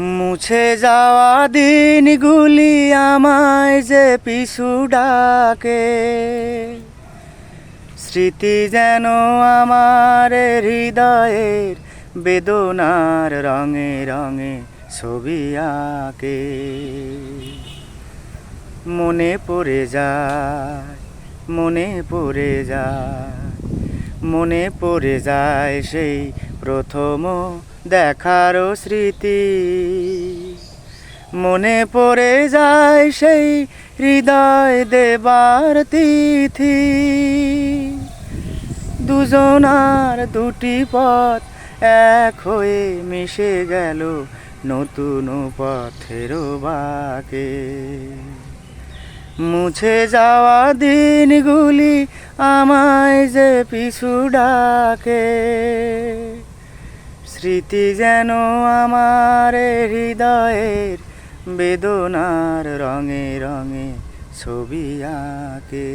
মুছে যাওয়া দিনগুলি আমায় যে পিছু ডাকে, স্মৃতি যেন আমার হৃদয়ের বেদনার রঙে রঙে ছবি আঁকে। মনে পড়ে যায়, মনে পড়ে যায়, মনে পড়ে যায় সেই প্রথম দেখারও স্মৃতি। মনে পড়ে যায় সেই হৃদয় দেবার তিথি। দুজনার দুটি পথ এক হয়ে মিশে গেল নতুন পথের বাঁকে। মুছে যাওয়া দিনগুলি আমায় যে পিছু ডাকে, স্মৃতি যেন আমার হৃদয়ের বেদনার রঙে রঙে ছবি আঁকে।